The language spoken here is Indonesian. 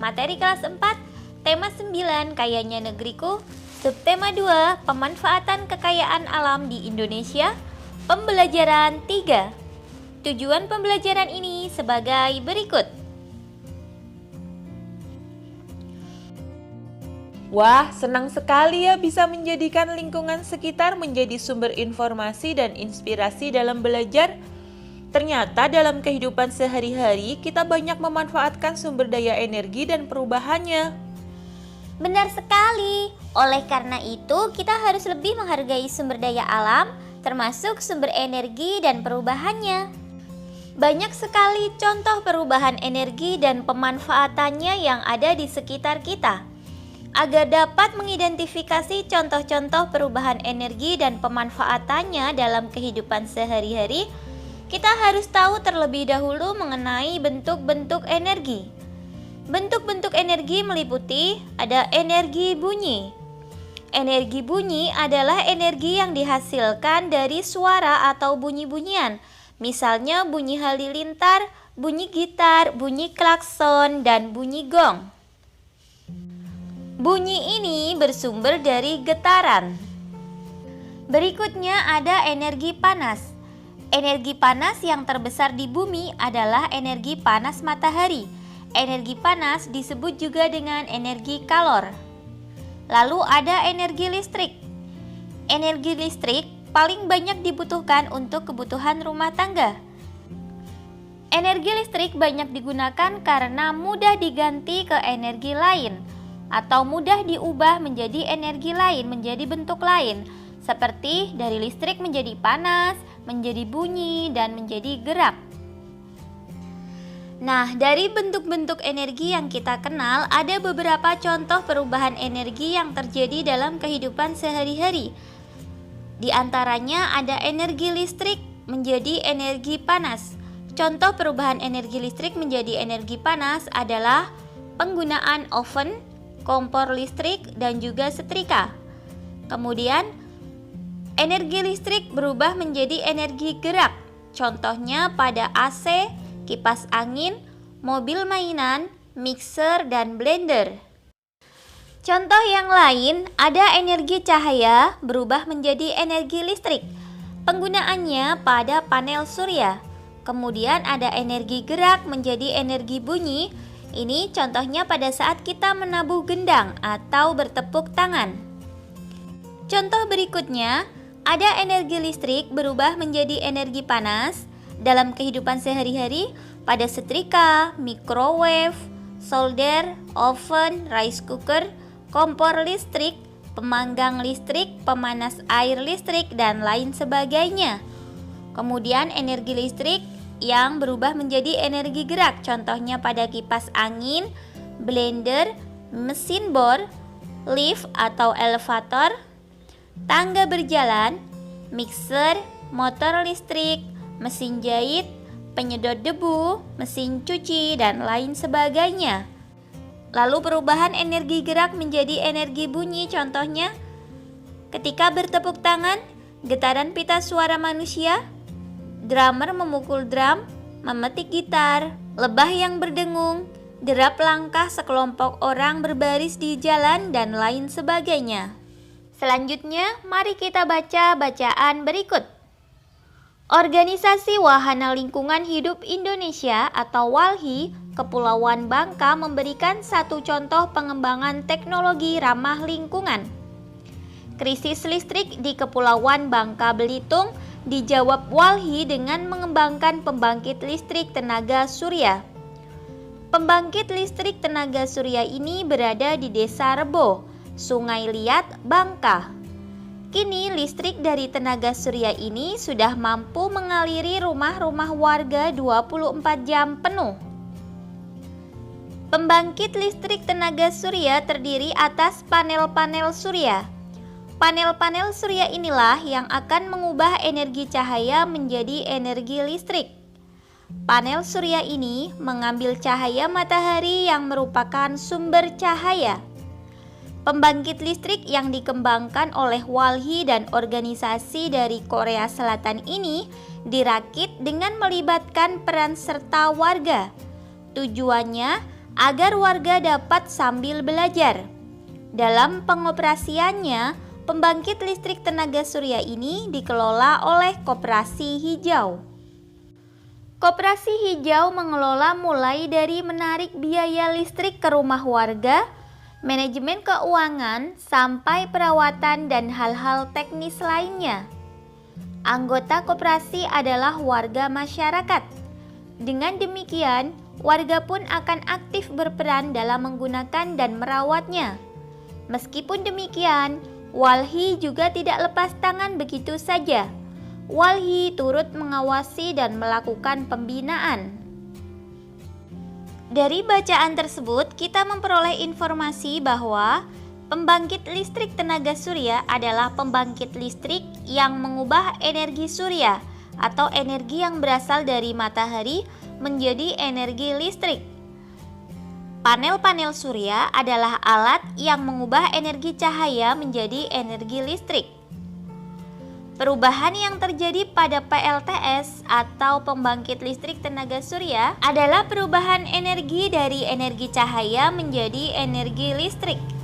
Materi kelas 4, tema 9, Kayanya Negeriku. Subtema 2, pemanfaatan kekayaan alam di Indonesia. Pembelajaran 3. Tujuan pembelajaran ini sebagai berikut. Wah, senang sekali ya bisa menjadikan lingkungan sekitar menjadi sumber informasi dan inspirasi dalam belajar. Ternyata dalam kehidupan sehari-hari kita banyak memanfaatkan sumber daya energi dan perubahannya. Benar sekali. Oleh karena itu, kita harus lebih menghargai sumber daya alam, termasuk sumber energi dan perubahannya. Banyak sekali contoh perubahan energi dan pemanfaatannya yang ada di sekitar kita. Agar dapat mengidentifikasi contoh-contoh perubahan energi dan pemanfaatannya dalam kehidupan sehari-hari, kita harus tahu terlebih dahulu mengenai bentuk-bentuk energi. Bentuk-bentuk energi meliputi ada energi bunyi. Energi bunyi adalah energi yang dihasilkan dari suara atau bunyi-bunyian, misalnya bunyi halilintar, bunyi gitar, bunyi klakson, dan bunyi gong. Bunyi ini bersumber dari getaran. Berikutnya ada energi panas. Energi panas yang terbesar di bumi adalah energi panas matahari. Energi panas disebut juga dengan energi kalor. Lalu ada energi listrik. Energi listrik paling banyak dibutuhkan untuk kebutuhan rumah tangga. Energi listrik banyak digunakan karena mudah diganti ke energi lain, atau mudah diubah menjadi energi lain, menjadi bentuk lain, seperti dari listrik menjadi panas, menjadi bunyi, dan menjadi gerak. Nah, dari bentuk-bentuk energi yang kita kenal, ada beberapa contoh perubahan energi yang terjadi dalam kehidupan sehari-hari. Di antaranya ada energi listrik menjadi energi panas. Contoh perubahan energi listrik menjadi energi panas adalah penggunaan oven, kompor listrik, dan juga setrika. Kemudian, energi listrik berubah menjadi energi gerak. Contohnya pada AC, kipas angin, mobil mainan, mixer, dan blender. Contoh yang lain, ada energi cahaya berubah menjadi energi listrik. Penggunaannya pada panel surya. Kemudian ada energi gerak menjadi energi bunyi. Ini contohnya pada saat kita menabuh gendang atau bertepuk tangan. Contoh berikutnya, ada energi listrik berubah menjadi energi panas dalam kehidupan sehari-hari pada setrika, microwave, solder, oven, rice cooker, kompor listrik, pemanggang listrik, pemanas air listrik, dan lain sebagainya. Kemudian energi listrik yang berubah menjadi energi gerak, contohnya pada kipas angin, blender, mesin bor, lift atau elevator, tangga berjalan, mixer, motor listrik, mesin jahit, penyedot debu, mesin cuci, dan lain sebagainya. Lalu perubahan energi gerak menjadi energi bunyi, contohnya ketika bertepuk tangan, getaran pita suara manusia, drummer memukul drum, memetik gitar, lebah yang berdengung, derap langkah sekelompok orang berbaris di jalan, dan lain sebagainya. Selanjutnya, mari kita baca bacaan berikut. Organisasi Wahana Lingkungan Hidup Indonesia atau WALHI, Kepulauan Bangka memberikan satu contoh pengembangan teknologi ramah lingkungan. Krisis listrik di Kepulauan Bangka Belitung dijawab WALHI dengan mengembangkan pembangkit listrik tenaga surya. Pembangkit listrik tenaga surya ini berada di Desa Rebo, Sungai Liat, Bangka. Kini listrik dari tenaga surya ini sudah mampu mengaliri rumah-rumah warga 24 jam penuh. Pembangkit listrik tenaga surya terdiri atas panel-panel surya. Panel-panel surya inilah yang akan mengubah energi cahaya menjadi energi listrik. Panel surya ini mengambil cahaya matahari yang merupakan sumber cahaya. Pembangkit listrik yang dikembangkan oleh WALHI dan organisasi dari Korea Selatan ini dirakit dengan melibatkan peran serta warga. Tujuannya agar warga dapat sambil belajar. Dalam pengoperasiannya, pembangkit listrik tenaga surya ini dikelola oleh Koperasi Hijau. Koperasi Hijau mengelola mulai dari menarik biaya listrik ke rumah warga, manajemen keuangan, sampai perawatan dan hal-hal teknis lainnya. Anggota koperasi adalah warga masyarakat. Dengan demikian, warga pun akan aktif berperan dalam menggunakan dan merawatnya. Meskipun demikian, Walhi juga tidak lepas tangan begitu saja. Walhi turut mengawasi dan melakukan pembinaan. Dari bacaan tersebut, kita memperoleh informasi bahwa pembangkit listrik tenaga surya adalah pembangkit listrik yang mengubah energi surya atau energi yang berasal dari matahari menjadi energi listrik. Panel-panel surya adalah alat yang mengubah energi cahaya menjadi energi listrik. Perubahan yang terjadi pada PLTS atau pembangkit listrik tenaga surya adalah perubahan energi dari energi cahaya menjadi energi listrik.